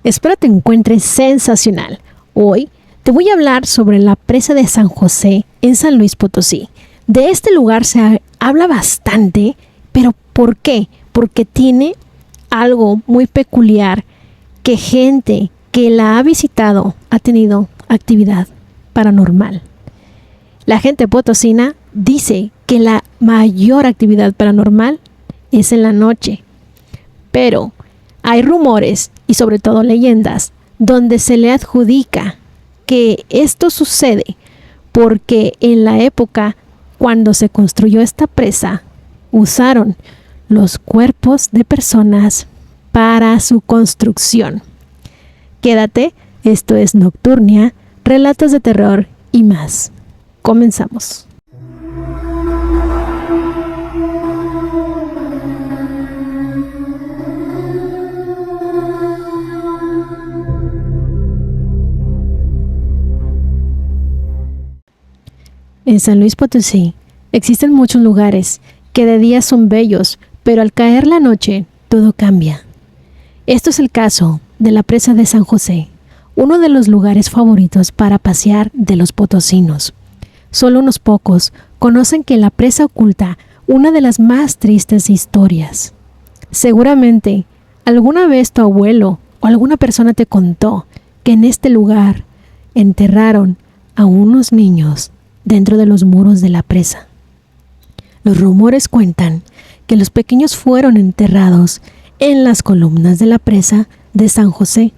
Espero te encuentres sensacional. Hoy te voy a hablar sobre la presa de San José en San Luis Potosí. De este lugar se habla bastante, pero ¿por qué? Porque tiene algo muy peculiar que gente que la ha visitado ha tenido actividad paranormal. La gente potosina dice que la mayor actividad paranormal es en la noche, pero hay rumores y sobre todo leyendas donde se le adjudica que esto sucede porque en la época cuando se construyó esta presa usaron los cuerpos de personas para su construcción. Quédate, esto es Nocturnia, relatos de terror y más. Comenzamos. En San Luis Potosí existen muchos lugares que de día son bellos, pero al caer la noche todo cambia. Esto es el caso de la presa de San José, uno de los lugares favoritos para pasear de los potosinos. Solo unos pocos conocen que la presa oculta una de las más tristes historias. Seguramente alguna vez tu abuelo o alguna persona te contó que en este lugar enterraron a unos niños dentro de los muros de la presa. Los rumores cuentan que los pequeños fueron enterrados en las columnas de la presa de San José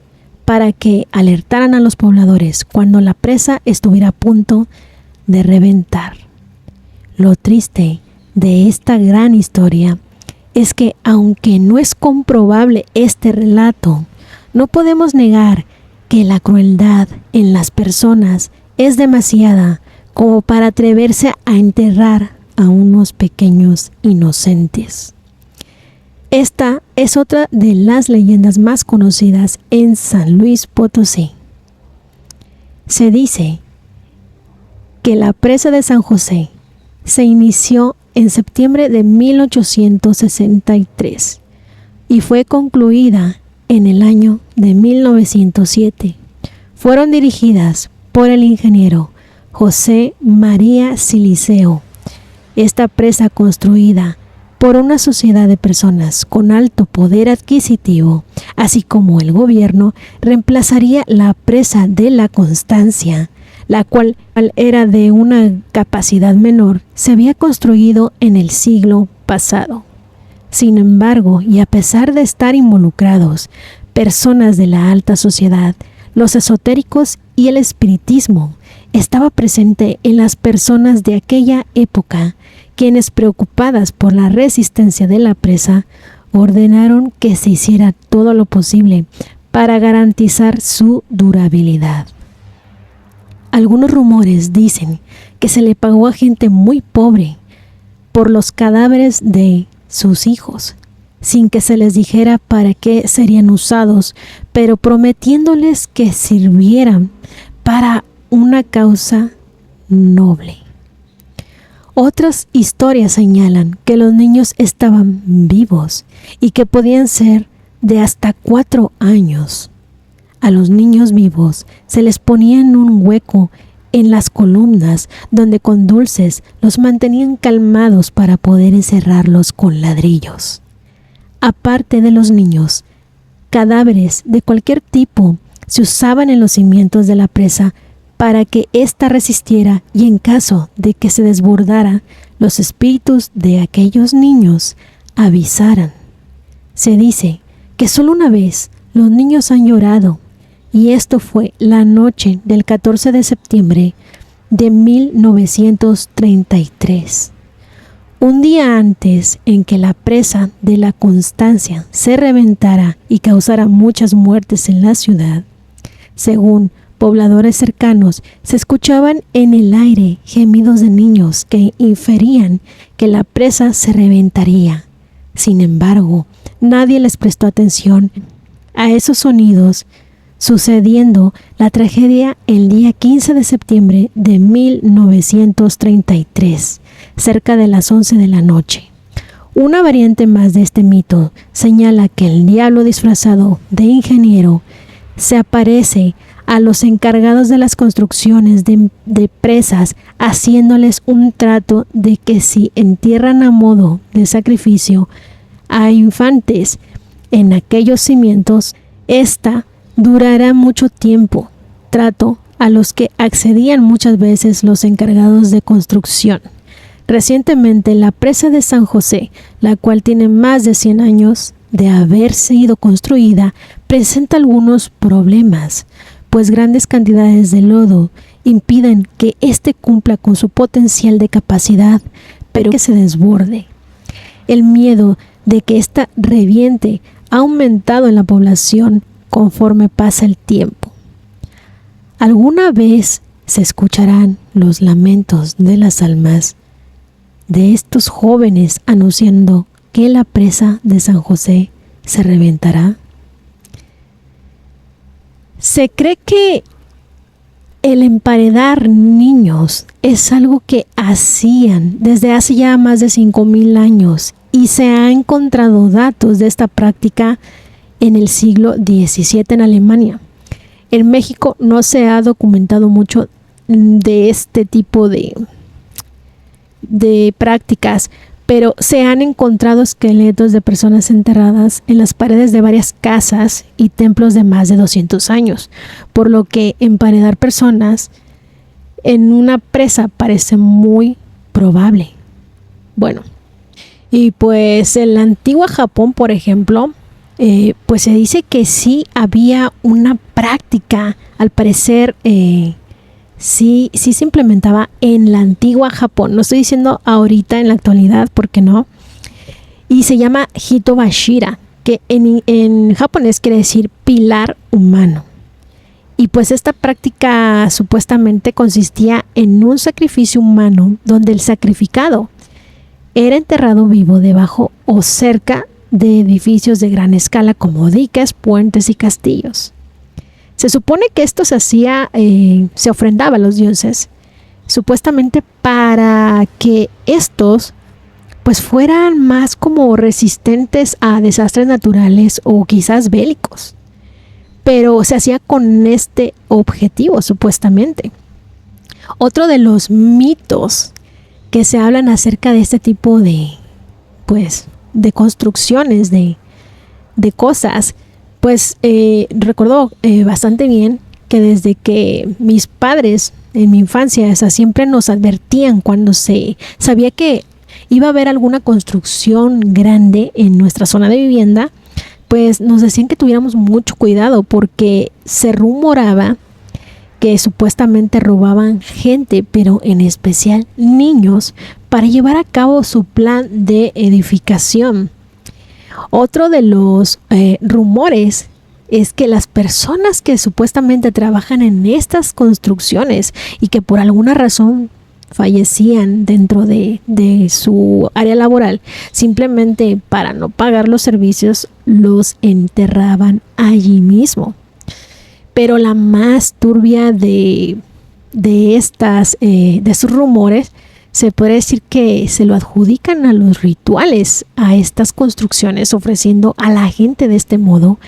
para que alertaran a los pobladores cuando la presa estuviera a punto de reventar. Lo triste de esta gran historia es que aunque no es comprobable este relato, no podemos negar que la crueldad en las personas es demasiada como para atreverse a enterrar a unos pequeños inocentes. Esta es otra de las leyendas más conocidas en San Luis Potosí. Se dice que la presa de San José se inició en septiembre de 1863 y fue concluida en el año de 1907. Fueron dirigidas por el ingeniero José María Siliceo. Esta presa construida por una sociedad de personas con alto poder adquisitivo, así como el gobierno, reemplazaría la presa de la Constancia, la cual era de una capacidad menor, se había construido en el siglo pasado. Sin embargo, y a pesar de estar involucrados personas de la alta sociedad, los esotéricos y el espiritismo estaba presente en las personas de aquella época, quienes, preocupadas por la resistencia de la presa, ordenaron que se hiciera todo lo posible para garantizar su durabilidad. Algunos rumores dicen que se le pagó a gente muy pobre por los cadáveres de sus hijos, sin que se les dijera para qué serían usados, pero prometiéndoles que sirvieran para una causa noble. Otras historias señalan que los niños estaban vivos y que podían ser de hasta 4 años. A los niños vivos se les ponía en un hueco en las columnas donde con dulces los mantenían calmados para poder encerrarlos con ladrillos. Aparte de los niños, cadáveres de cualquier tipo se usaban en los cimientos de la presa para que ésta resistiera y en caso de que se desbordara, los espíritus de aquellos niños avisaran. Se dice que solo una vez los niños han llorado y esto fue la noche del 14 de septiembre de 1933. Un día antes en que la presa de la Constancia se reventara y causara muchas muertes en la ciudad, según pobladores cercanos, se escuchaban en el aire gemidos de niños que inferían que la presa se reventaría. Sin embargo, nadie les prestó atención a esos sonidos, sucediendo la tragedia el día 15 de septiembre de 1933, cerca de las 11 de la noche. Una variante más de este mito señala que el diablo disfrazado de ingeniero se aparece a los encargados de las construcciones de presas, haciéndoles un trato de que si entierran a modo de sacrificio a infantes en aquellos cimientos, esta durará mucho tiempo, trato a los que accedían muchas veces los encargados de construcción. Recientemente, la presa de San José, la cual tiene más de 100 años de haber sido construida, presenta algunos problemas, pues grandes cantidades de lodo impiden que éste cumpla con su potencial de capacidad, pero que se desborde. El miedo de que ésta reviente ha aumentado en la población conforme pasa el tiempo. ¿Alguna vez se escucharán los lamentos de las almas de estos jóvenes anunciando que la presa de San José se reventará? Se cree que el emparedar niños es algo que hacían desde hace ya más de 5,000 años y se ha encontrado datos de esta práctica en el siglo XVII en Alemania. En México no se ha documentado mucho de este tipo de prácticas, pero se han encontrado esqueletos de personas enterradas en las paredes de varias casas y templos de más de 200 años, por lo que emparedar personas en una presa parece muy probable. Bueno, y pues en la antigua Japón, por ejemplo, pues se dice que sí había una práctica, al parecer sí se implementaba en la antigua Japón. No estoy diciendo ahorita en la actualidad, porque no. Y se llama Hitobashira, que en japonés quiere decir pilar humano. Y pues esta práctica supuestamente consistía en un sacrificio humano donde el sacrificado era enterrado vivo debajo o cerca de edificios de gran escala como diques, puentes y castillos. Se supone que esto se hacía, se ofrendaba a los dioses, supuestamente para que estos pues fueran más como resistentes a desastres naturales o quizás bélicos. Pero se hacía con este objetivo, supuestamente. Otro de los mitos que se hablan acerca de este tipo de construcciones, de cosas, pues recuerdo bastante bien que desde que mis padres en mi infancia, siempre nos advertían cuando se sabía que iba a haber alguna construcción grande en nuestra zona de vivienda, pues nos decían que tuviéramos mucho cuidado porque se rumoraba que supuestamente robaban gente, pero en especial niños, para llevar a cabo su plan de edificación. Otro de los rumores es que las personas que supuestamente trabajan en estas construcciones y que por alguna razón fallecían dentro de su área laboral, simplemente para no pagar los servicios, los enterraban allí mismo. Pero la más turbia de estos rumores, se puede decir que se lo adjudican a los rituales, a estas construcciones, ofreciendo a la gente de este modo,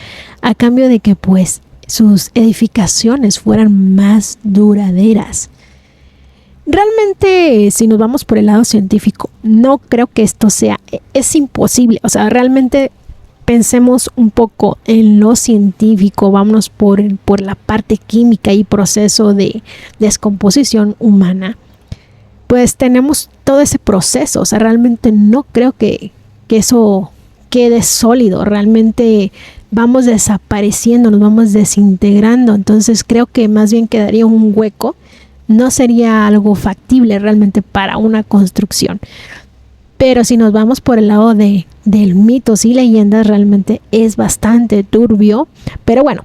a cambio de que pues sus edificaciones fueran más duraderas. Realmente, si nos vamos por el lado científico, no creo que esto es imposible. O sea, realmente pensemos un poco en lo científico, vámonos por la parte química y proceso de descomposición humana. Pues tenemos todo ese proceso. O sea, realmente no creo que eso quede sólido. Realmente vamos desapareciendo, nos vamos desintegrando. Entonces creo que más bien quedaría un hueco. No sería algo factible realmente para una construcción. Pero si nos vamos por el lado del mitos y leyendas, realmente es bastante turbio. Pero bueno,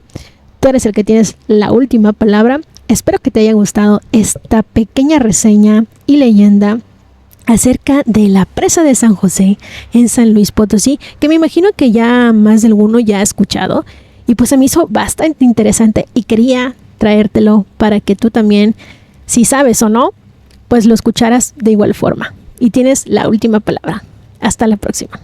tú eres el que tienes la última palabra. Espero que te haya gustado esta pequeña reseña y leyenda acerca de la presa de San José en San Luis Potosí, que me imagino que ya más de alguno ya ha escuchado. Y pues se me hizo bastante interesante y quería traértelo para que tú también, si sabes o no, pues lo escucharas de igual forma. Y tienes la última palabra. Hasta la próxima.